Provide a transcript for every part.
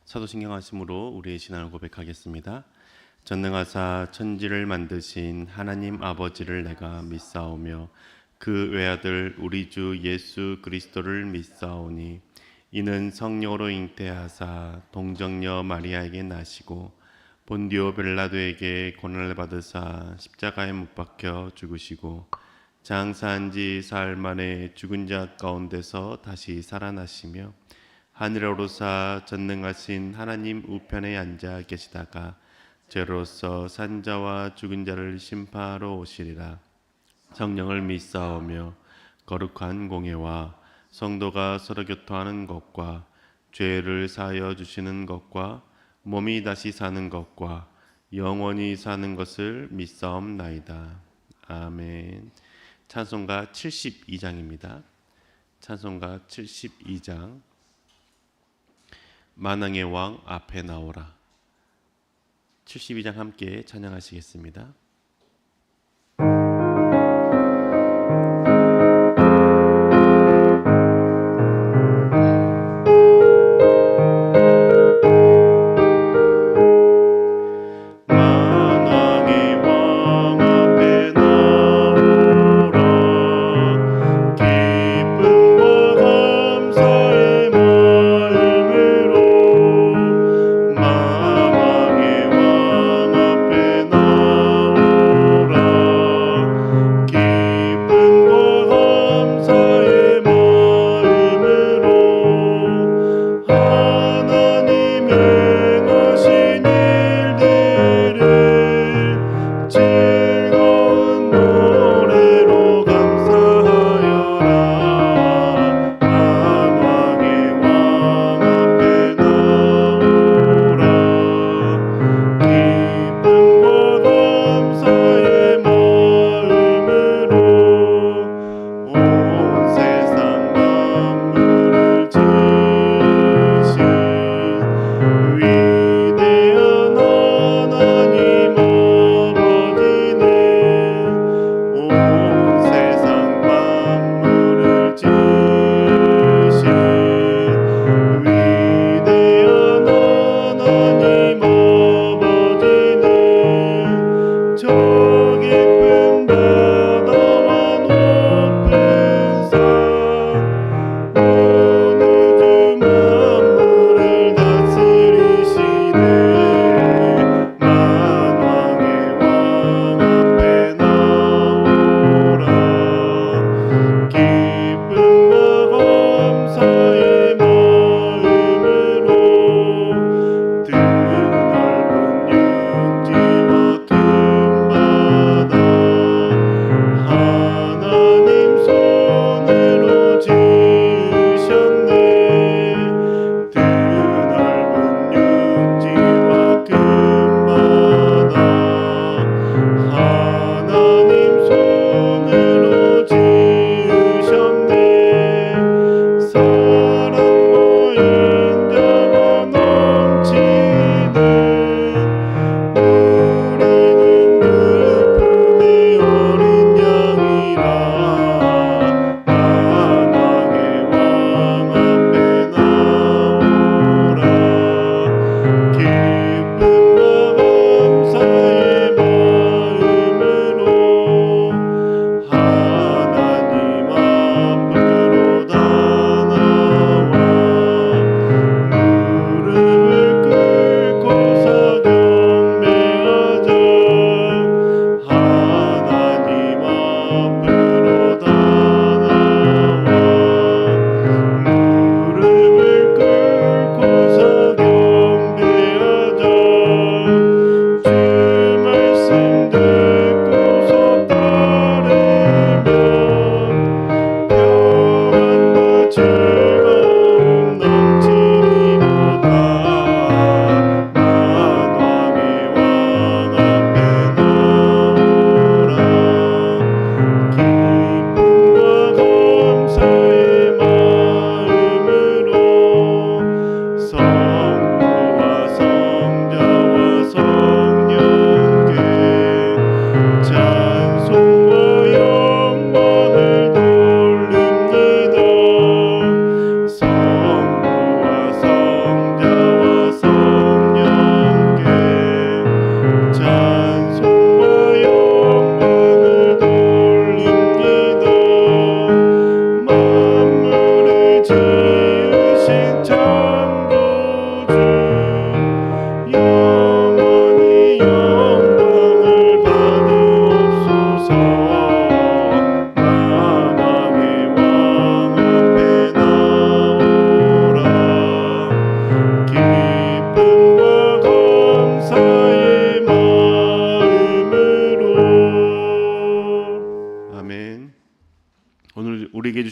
사도신경 하심으로 우리의 신앙을 고백하겠습니다. 전능하사 천지를 만드신 하나님 아버지를 내가 믿사오며 그 외아들 우리 주 예수 그리스도를 믿사오니 이는 성령으로 잉태하사 동정녀 마리아에게 나시고 본디오 빌라도에게 고난을 받으사 십자가에 못 박혀 죽으시고 장사한 지 사흘 만에 죽은 자 가운데서 다시 살아나시며 하늘에 오르사 전능하신 하나님 우편에 앉아 계시다가 죄로서 산 자와 죽은 자를 심판하러 오시리라. 성령을 믿사오며 거룩한 공예와 성도가 서로 교통하는 것과 죄를 사하여 주시는 것과 몸이 다시 사는 것과 영원히 사는 것을 믿사옵나이다. 아멘. 찬송가 72장입니다. 찬송가 72장. 만왕의 왕 앞에 나오라. 72장 함께 찬양하시겠습니다.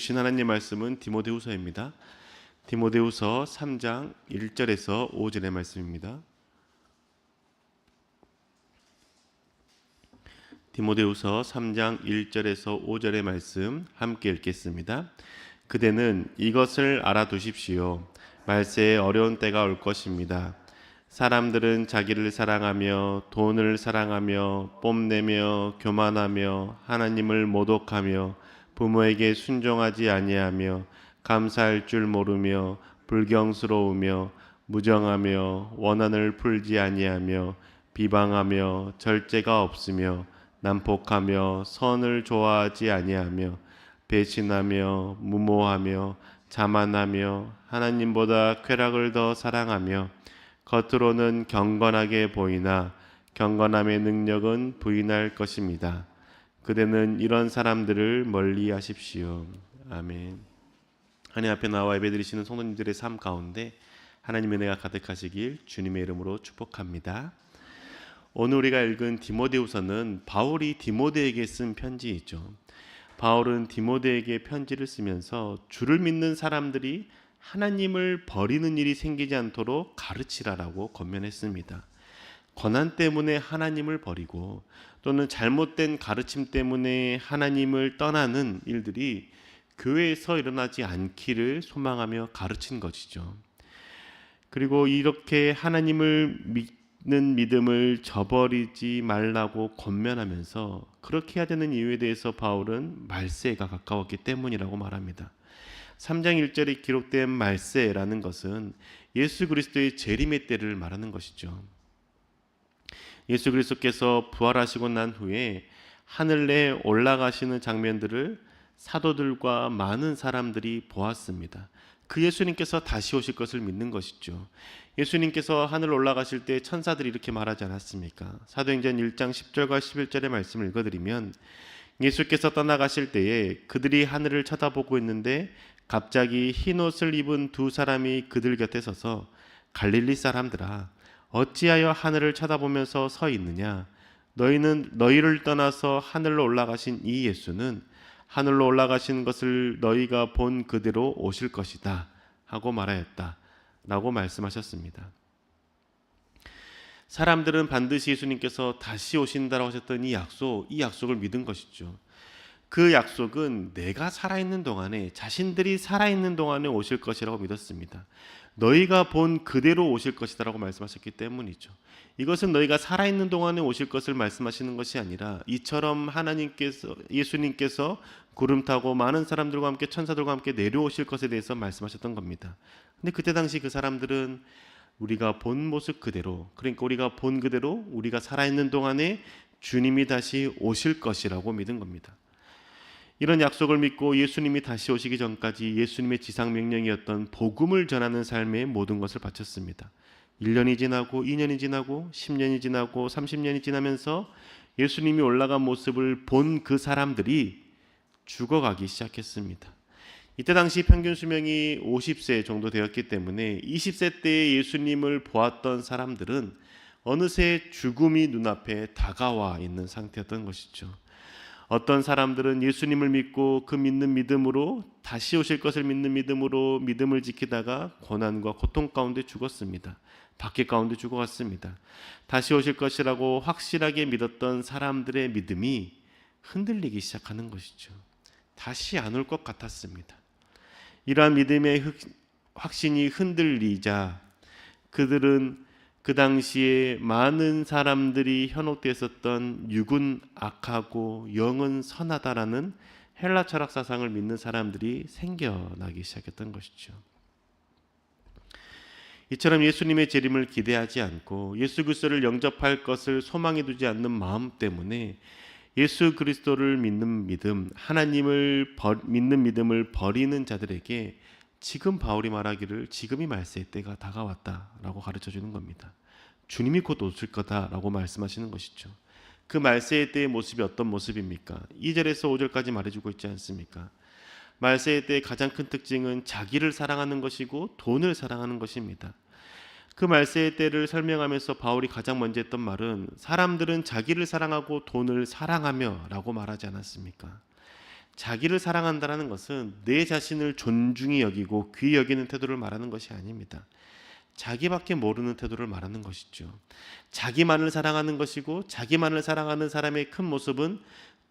주신 하나님 말씀은 디모데후서입니다. 디모데후서 3장 1절에서 5절의 말씀입니다. 디모데후서 3장 1절에서 5절의 말씀 함께 읽겠습니다. 그대는 이것을 알아두십시오. 말세에 어려운 때가 올 것입니다. 사람들은 자기를 사랑하며 돈을 사랑하며 뽐내며 교만하며 하나님을 모독하며 부모에게 순종하지 아니하며 감사할 줄 모르며 불경스러우며 무정하며 원한을 풀지 아니하며 비방하며 절제가 없으며 난폭하며 선을 좋아하지 아니하며 배신하며 무모하며 자만하며 하나님보다 쾌락을 더 사랑하며 겉으로는 경건하게 보이나 경건함의 능력은 부인할 것입니다. 그대는 이런 사람들을 멀리 하십시오. 아멘. 하나님 앞에 나와 예배드리시는 성도님들의 삶 가운데 하나님의 은혜가 가득하시길 주님의 이름으로 축복합니다. 오늘 우리가 읽은 디모데후서는 바울이 디모데에게 쓴 편지이죠. 바울은 디모데에게 편지를 쓰면서 주를 믿는 사람들이 하나님을 버리는 일이 생기지 않도록 가르치라라고 권면했습니다. 고난 때문에 하나님을 버리고 또는 잘못된 가르침 때문에 하나님을 떠나는 일들이 교회에서 일어나지 않기를 소망하며 가르친 것이죠. 그리고 이렇게 하나님을 믿는 믿음을 저버리지 말라고 권면하면서 그렇게 해야 되는 이유에 대해서 바울은 말세가 가까웠기 때문이라고 말합니다. 3장 1절에 기록된 말세라는 것은 예수 그리스도의 재림의 때를 말하는 것이죠. 예수 그리스도께서 부활하시고 난 후에 하늘에 올라가시는 장면들을 사도들과 많은 사람들이 보았습니다. 그 예수님께서 다시 오실 것을 믿는 것이죠. 예수님께서 하늘 올라가실 때 천사들이 이렇게 말하지 않았습니까? 사도행전 1장 10절과 11절의 말씀을 읽어드리면 예수께서 떠나가실 때에 그들이 하늘을 쳐다보고 있는데 갑자기 흰 옷을 입은 두 사람이 그들 곁에 서서 갈릴리 사람들아 어찌하여 하늘을 쳐다보면서 서 있느냐? 너희를 떠나서 하늘로 올라가신 이 예수는 하늘로 올라가신 것을 너희가 본 그대로 오실 것이다 하고 말하였다 라고 말씀하셨습니다. 사람들은 반드시 예수님께서 다시 오신다라고 하셨던 이 약속을 믿은 것이죠. 그 약속은 내가 살아있는 동안에, 자신들이 살아있는 동안에 오실 것이라고 믿었습니다. 너희가 본 그대로 오실 것이다라고 말씀하셨기 때문이죠. 이것은 너희가 살아있는 동안에 오실 것을 말씀하시는 것이 아니라 이처럼 예수님께서 구름 타고 많은 사람들과 함께 천사들과 함께 내려오실 것에 대해서 말씀하셨던 겁니다. 근데 그때 당시 그 사람들은 우리가 본 모습 그대로, 그러니까 우리가 본 그대로 우리가 살아있는 동안에 주님이 다시 오실 것이라고 믿은 겁니다. 이런 약속을 믿고 예수님이 다시 오시기 전까지 예수님의 지상 명령이었던 복음을 전하는 삶에 모든 것을 바쳤습니다. 1년이 지나고 2년이 지나고 10년이 지나고 30년이 지나면서 예수님이 올라간 모습을 본 그 사람들이 죽어가기 시작했습니다. 이때 당시 평균 수명이 50세 정도 되었기 때문에 20세 때에 예수님을 보았던 사람들은 어느새 죽음이 눈앞에 다가와 있는 상태였던 것이죠. 어떤 사람들은 예수님을 믿고 그 믿는 믿음으로 다시 오실 것을 믿는 믿음으로 믿음을 지키다가 고난과 고통 가운데 죽었습니다. 박해 가운데 죽어갔습니다. 다시 오실 것이라고 확실하게 믿었던 사람들의 믿음이 흔들리기 시작하는 것이죠. 다시 안 올 것 같았습니다. 이러한 믿음의 확신이 흔들리자 그들은 그 당시에 많은 사람들이 현혹되어 있었던 육은 악하고 영은 선하다라는 헬라 철학 사상을 믿는 사람들이 생겨나기 시작했던 것이죠. 이처럼 예수님의 재림을 기대하지 않고 예수 그리스도를 영접할 것을 소망해 두지 않는 마음 때문에 예수 그리스도를 믿는 믿음, 하나님을 믿는 믿음을 버리는 자들에게 지금 바울이 말하기를 지금이 말세의 때가 다가왔다라고 가르쳐주는 겁니다. 주님이 곧 오실 거다라고 말씀하시는 것이죠. 그 말세의 때의 모습이 어떤 모습입니까? 2절에서 5절까지 말해주고 있지 않습니까? 말세의 때의 가장 큰 특징은 자기를 사랑하는 것이고 돈을 사랑하는 것입니다. 그 말세의 때를 설명하면서 바울이 가장 먼저 했던 말은 사람들은 자기를 사랑하고 돈을 사랑하며 라고 말하지 않았습니까? 자기를 사랑한다는 것은 내 자신을 존중히 여기고 귀히 여기는 태도를 말하는 것이 아닙니다. 자기밖에 모르는 태도를 말하는 것이죠. 자기만을 사랑하는 것이고, 자기만을 사랑하는 사람의 큰 모습은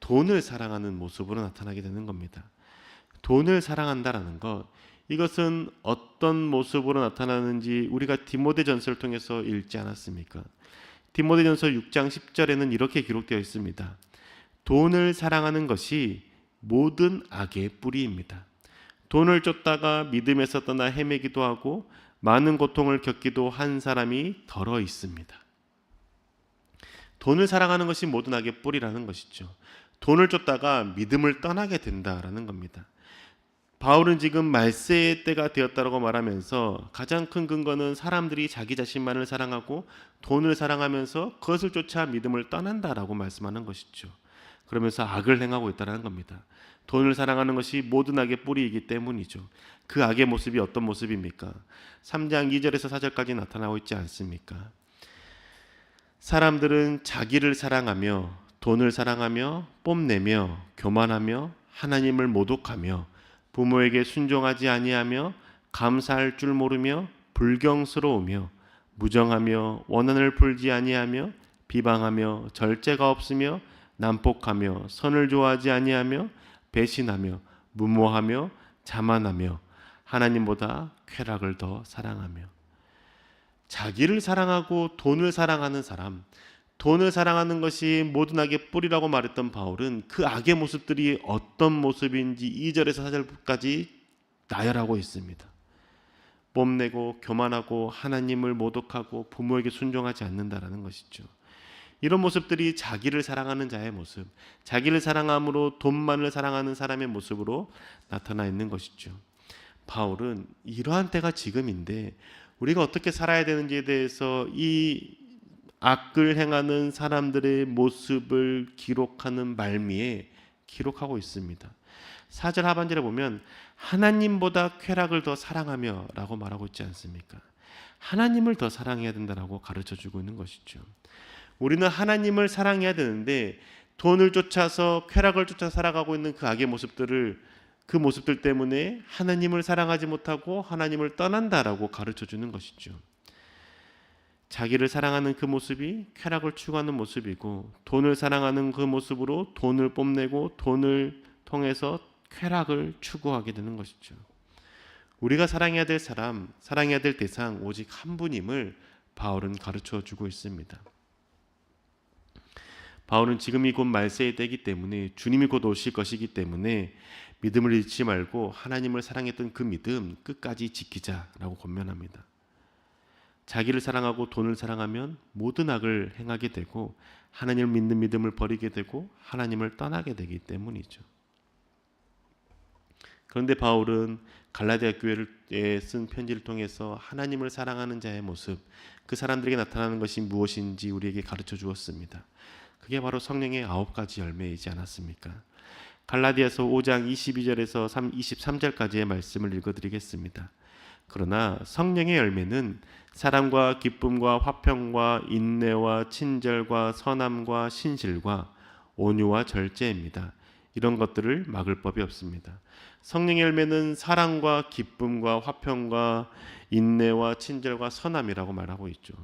돈을 사랑하는 모습으로 나타나게 되는 겁니다. 돈을 사랑한다라는 것, 이것은 어떤 모습으로 나타나는지 우리가 디모데전서를 통해서 읽지 않았습니까? 디모데전서 6장 10절에는 이렇게 기록되어 있습니다. 돈을 사랑하는 것이 모든 악의 뿌리입니다. 돈을 쫓다가 믿음에서 떠나 헤매기도 하고 많은 고통을 겪기도 한 사람이 더러 있습니다. 돈을 사랑하는 것이 모든 악의 뿌리라는 것이죠. 돈을 쫓다가 믿음을 떠나게 된다라는 겁니다. 바울은 지금 말세의 때가 되었다고 말하면서 가장 큰 근거는 사람들이 자기 자신만을 사랑하고 돈을 사랑하면서 그것을 쫓아 믿음을 떠난다라고 말씀하는 것이죠. 그러면서 악을 행하고 있다는 겁니다. 돈을 사랑하는 것이 모든 악의 뿌리이기 때문이죠. 그 악의 모습이 어떤 모습입니까? 3장 2절에서 4절까지 나타나고 있지 않습니까? 사람들은 자기를 사랑하며 돈을 사랑하며 뽐내며 교만하며 하나님을 모독하며 부모에게 순종하지 아니하며 감사할 줄 모르며 불경스러우며 무정하며 원한을 풀지 아니하며 비방하며 절제가 없으며 난폭하며 선을 좋아하지 아니하며 배신하며 무모하며 자만하며 하나님보다 쾌락을 더 사랑하며. 자기를 사랑하고 돈을 사랑하는 사람, 돈을 사랑하는 것이 모든 악의 뿌리라고 말했던 바울은 그 악의 모습들이 어떤 모습인지 2절에서 4절까지 나열하고 있습니다. 뽐내고 교만하고 하나님을 모독하고 부모에게 순종하지 않는다라는 것이죠. 이런 모습들이 자기를 사랑하는 자의 모습, 자기를 사랑함으로 돈만을 사랑하는 사람의 모습으로 나타나 있는 것이죠. 바울은 이러한 때가 지금인데 우리가 어떻게 살아야 되는지에 대해서 이 악을 행하는 사람들의 모습을 기록하는 말미에 기록하고 있습니다. 4절 하반절에 보면 하나님보다 쾌락을 더 사랑하며 라고 말하고 있지 않습니까? 하나님을 더 사랑해야 된다라고 가르쳐주고 있는 것이죠. 우리는 하나님을 사랑해야 되는데 돈을 쫓아서 쾌락을 쫓아 살아가고 있는 그 악의 모습들을, 그 모습들 때문에 하나님을 사랑하지 못하고 하나님을 떠난다라고 가르쳐주는 것이죠. 자기를 사랑하는 그 모습이 쾌락을 추구하는 모습이고 돈을 사랑하는 그 모습으로 돈을 뽐내고 돈을 통해서 쾌락을 추구하게 되는 것이죠. 우리가 사랑해야 될 사람, 사랑해야 될 대상 오직 한 분임을 바울은 가르쳐주고 있습니다. 바울은 지금이 곧 말세의 때이기 때문에 주님이 곧 오실 것이기 때문에 믿음을 잃지 말고 하나님을 사랑했던 그 믿음 끝까지 지키자라고 권면합니다. 자기를 사랑하고 돈을 사랑하면 모든 악을 행하게 되고 하나님을 믿는 믿음을 버리게 되고 하나님을 떠나게 되기 때문이죠. 그런데 바울은 갈라디아 교회에 쓴 편지를 통해서 하나님을 사랑하는 자의 모습, 그 사람들에게 나타나는 것이 무엇인지 우리에게 가르쳐 주었습니다. 그게 바로 성령의 9가지 열매이지 않았습니까? 갈라디아서 5장 22절에서 23절까지의 말씀을 읽어드리겠습니다. 그러나 성령의 열매는 사랑과 기쁨과 화평과 인내와 친절과 선함과 신실과 온유와 절제입니다. 이런 것들을 막을 법이 없습니다. 성령의 열매는 사랑과 기쁨과 화평과 인내와 친절과 선함이라고 말하고 있죠.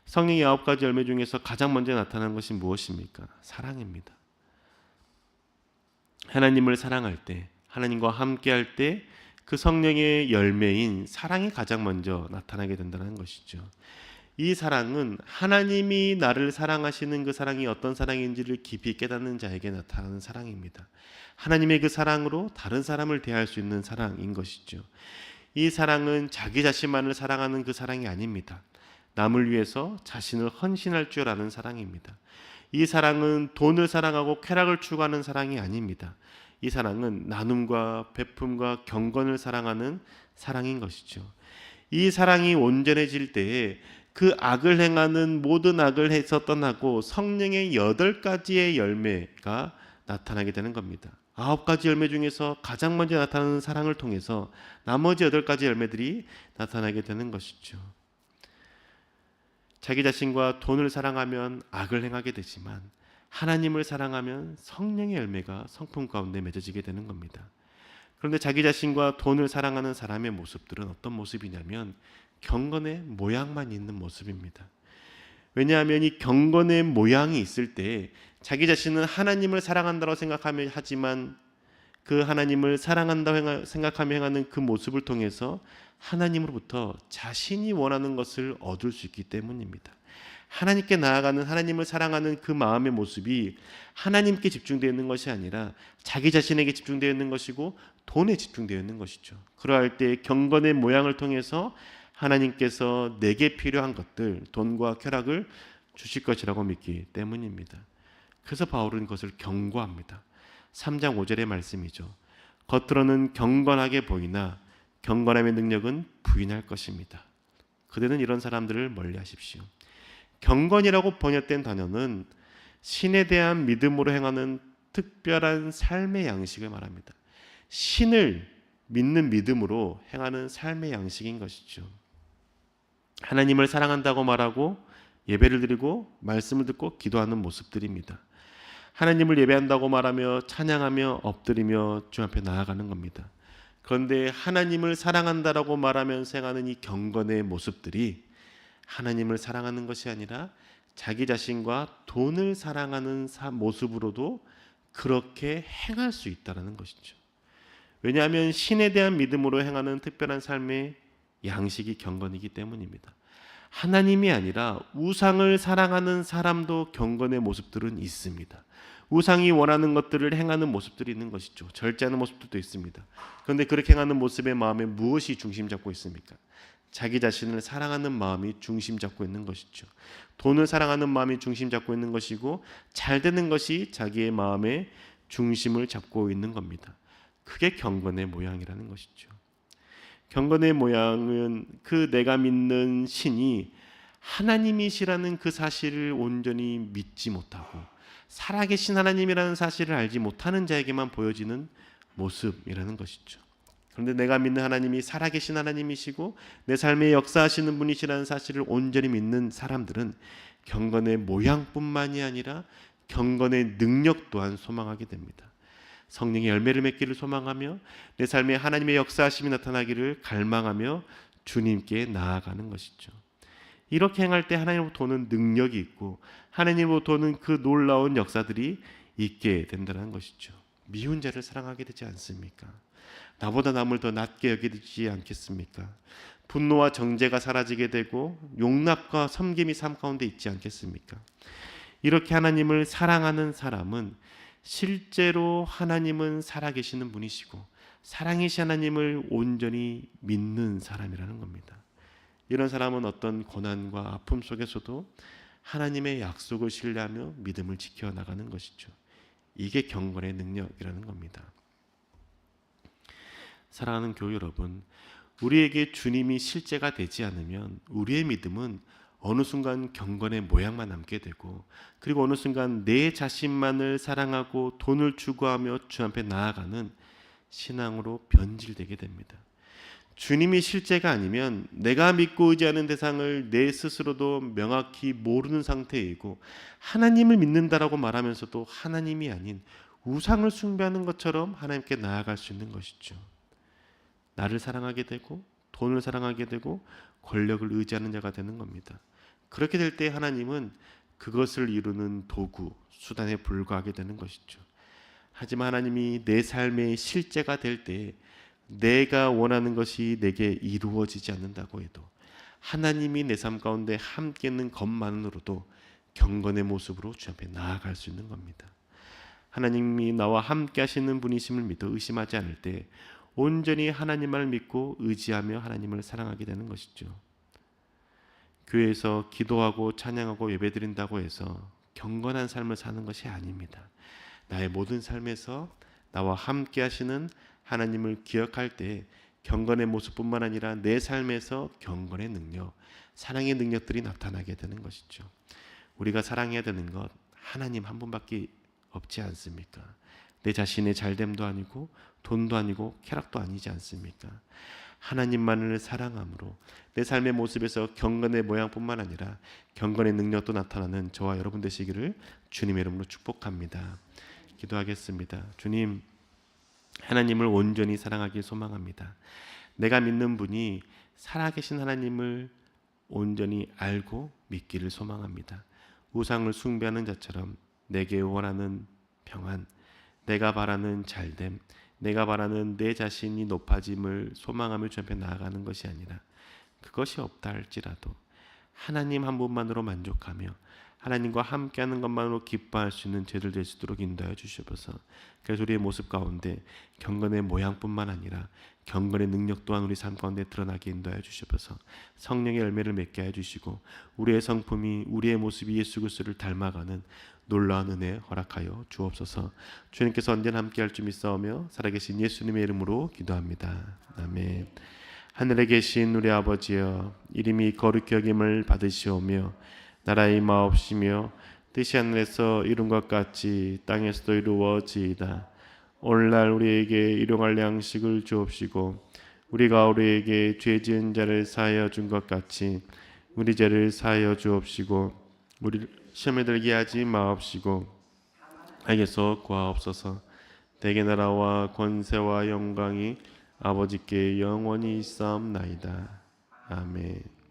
성령의 9가지 열매 중에서 가장 먼저 나타나는 것이 무엇입니까? 사랑입니다. 하나님을 사랑할 때, 하나님과 함께할 때 그 성령의 열매인 사랑이 가장 먼저 나타나게 된다는 것이죠. 이 사랑은 하나님이 나를 사랑하시는 그 사랑이 어떤 사랑인지를 깊이 깨닫는 자에게 나타나는 사랑입니다. 하나님의 그 사랑으로 다른 사람을 대할 수 있는 사랑인 것이죠. 이 사랑은 자기 자신만을 사랑하는 그 사랑이 아닙니다. 남을 위해서 자신을 헌신할 줄 아는 사랑입니다. 이 사랑은 돈을 사랑하고 쾌락을 추구하는 사랑이 아닙니다. 이 사랑은 나눔과 베품과 경건을 사랑하는 사랑인 것이죠. 이 사랑이 온전해질 때에 그 악을 행하는 모든 악을 해서 떠나고 성령의 8가지의 열매가 나타나게 되는 겁니다. 9가지 열매 중에서 가장 먼저 나타나는 사랑을 통해서 나머지 8가지 열매들이 나타나게 되는 것이죠. 자기 자신과 돈을 사랑하면 악을 행하게 되지만 하나님을 사랑하면 성령의 열매가 성품 가운데 맺어지게 되는 겁니다. 그런데 자기 자신과 돈을 사랑하는 사람의 모습들은 어떤 모습이냐면 경건의 모양만 있는 모습입니다. 왜냐하면 이 경건의 모양이 있을 때 자기 자신은 하나님을 사랑한다고 생각하며 하지만 그 하나님을 사랑한다고 생각하며 행하는 그 모습을 통해서 하나님으로부터 자신이 원하는 것을 얻을 수 있기 때문입니다. 하나님께 나아가는, 하나님을 사랑하는 그 마음의 모습이 하나님께 집중되어 있는 것이 아니라 자기 자신에게 집중되어 있는 것이고 돈에 집중되어 있는 것이죠. 그러할 때 경건의 모양을 통해서 하나님께서 내게 필요한 것들, 돈과 쾌락을 주실 것이라고 믿기 때문입니다. 그래서 바울은 그것을 경고합니다. 3장 5절의 말씀이죠. 겉으로는 경건하게 보이나 경건함의 능력은 부인할 것입니다. 그대는 이런 사람들을 멀리하십시오. 경건이라고 번역된 단어는 신에 대한 믿음으로 행하는 특별한 삶의 양식을 말합니다. 신을 믿는 믿음으로 행하는 삶의 양식인 것이죠. 하나님을 사랑한다고 말하고 예배를 드리고 말씀을 듣고 기도하는 모습들입니다. 하나님을 예배한다고 말하며 찬양하며 엎드리며 주 앞에 나아가는 겁니다. 그런데 하나님을 사랑한다라고 말하면서 행하는 이 경건의 모습들이 하나님을 사랑하는 것이 아니라 자기 자신과 돈을 사랑하는 모습으로도 그렇게 행할 수 있다는 것이죠. 왜냐하면 신에 대한 믿음으로 행하는 특별한 삶의 양식이 경건이기 때문입니다. 하나님이 아니라 우상을 사랑하는 사람도 경건의 모습들은 있습니다. 우상이 원하는 것들을 행하는 모습들이 있는 것이죠. 절제하는 모습들도 있습니다. 그런데 그렇게 행하는 모습의 마음에 무엇이 중심 잡고 있습니까? 자기 자신을 사랑하는 마음이 중심 잡고 있는 것이죠. 돈을 사랑하는 마음이 중심 잡고 있는 것이고 잘 되는 것이 자기의 마음의 중심을 잡고 있는 겁니다. 그게 경건의 모양이라는 것이죠. 경건의 모양은 그 내가 믿는 신이 하나님이시라는 그 사실을 온전히 믿지 못하고 살아계신 하나님이라는 사실을 알지 못하는 자에게만 보여지는 모습이라는 것이죠. 그런데 내가 믿는 하나님이 살아계신 하나님이시고 내 삶에 역사하시는 분이시라는 사실을 온전히 믿는 사람들은 경건의 모양뿐만이 아니라 경건의 능력 또한 소망하게 됩니다. 성령의 열매를 맺기를 소망하며 내 삶에 하나님의 역사하심이 나타나기를 갈망하며 주님께 나아가는 것이죠. 이렇게 행할 때 하나님으로부터 오는 능력이 있고 하나님으로부터 오는 그 놀라운 역사들이 있게 된다는 것이죠. 미운 자를 사랑하게 되지 않습니까? 나보다 남을 더 낮게 여기지 않겠습니까? 분노와 정죄가 사라지게 되고 용납과 섬김이 삶 가운데 있지 않겠습니까? 이렇게 하나님을 사랑하는 사람은 실제로 하나님은 살아계시는 분이시고 사랑이신 하나님을 온전히 믿는 사람이라는 겁니다. 이런 사람은 어떤 고난과 아픔 속에서도 하나님의 약속을 신뢰하며 믿음을 지켜나가는 것이죠. 이게 경건의 능력이라는 겁니다. 사랑하는 교회 여러분, 우리에게 주님이 실제가 되지 않으면 우리의 믿음은 어느 순간 경건의 모양만 남게 되고 그리고 어느 순간 내 자신만을 사랑하고 돈을 추구하며 주 앞에 나아가는 신앙으로 변질되게 됩니다. 주님이 실제가 아니면 내가 믿고 의지하는 대상을 내 스스로도 명확히 모르는 상태이고 하나님을 믿는다라고 말하면서도 하나님이 아닌 우상을 숭배하는 것처럼 하나님께 나아갈 수 있는 것이죠. 나를 사랑하게 되고 돈을 사랑하게 되고 권력을 의지하는 자가 되는 겁니다. 그렇게 될 때 하나님은 그것을 이루는 도구, 수단에 불과하게 되는 것이죠. 하지만 하나님이 내 삶의 실제가 될 때 내가 원하는 것이 내게 이루어지지 않는다고 해도 하나님이 내 삶 가운데 함께 있는 것만으로도 경건의 모습으로 주 앞에 나아갈 수 있는 겁니다. 하나님이 나와 함께 하시는 분이심을 믿어 의심하지 않을 때 온전히 하나님을 믿고 의지하며 하나님을 사랑하게 되는 것이죠. 교회에서 기도하고 찬양하고 예배드린다고 해서 경건한 삶을 사는 것이 아닙니다. 나의 모든 삶에서 나와 함께 하시는 하나님을 기억할 때 경건의 모습뿐만 아니라 내 삶에서 경건의 능력, 사랑의 능력들이 나타나게 되는 것이죠. 우리가 사랑해야 되는 것 하나님 한 분밖에 없지 않습니까? 내 자신의 잘됨도 아니고 돈도 아니고 쾌락도 아니지 않습니까? 하나님만을 사랑함으로 내 삶의 모습에서 경건의 모양뿐만 아니라 경건의 능력도 나타나는 저와 여러분 되시기를 주님의 이름으로 축복합니다. 기도하겠습니다. 주님, 하나님을 온전히 사랑하길 소망합니다. 내가 믿는 분이 살아계신 하나님을 온전히 알고 믿기를 소망합니다. 우상을 숭배하는 자처럼 내게 원하는 평안, 내가 바라는 잘됨, 내가 바라는 내 자신이 높아짐을 소망하며 주 앞에 나아가는 것이 아니라 그것이 없다 할지라도 하나님 한 분만으로 만족하며 하나님과 함께하는 것만으로 기뻐할 수 있는 죄를 될 수 있도록 인도하여 주시옵소서. 그래서 우리의 모습 가운데 경건의 모양뿐만 아니라 경건의 능력 또한 우리 삶 가운데 드러나게 인도하여 주시옵소서. 성령의 열매를 맺게 해주시고 우리의 성품이 우리의 모습이 예수 그리스도를 닮아가는 놀라운 은혜 허락하여 주옵소서. 주님께서 언제나 함께할 줄 믿사오며 살아계신 예수님의 이름으로 기도합니다. 아멘. 하늘에 계신 우리 아버지여, 이름이 거룩히 여김을 받으시오며 나라의 임하옵시며 뜻이 하늘에서 이룬 것 같이 땅에서도 이루어지이다. 오늘날 우리에게 일용할 양식을 주옵시고 우리가 우리에게 죄 지은 자를 사하여 준 것 같이 우리 죄를 사하여 주옵시고 우리 시험에 들게 하지 마옵시고 악에서 구하옵소서. 대개 나라와 권세와 영광이 아버지께 영원히 있사옵나이다. 아멘.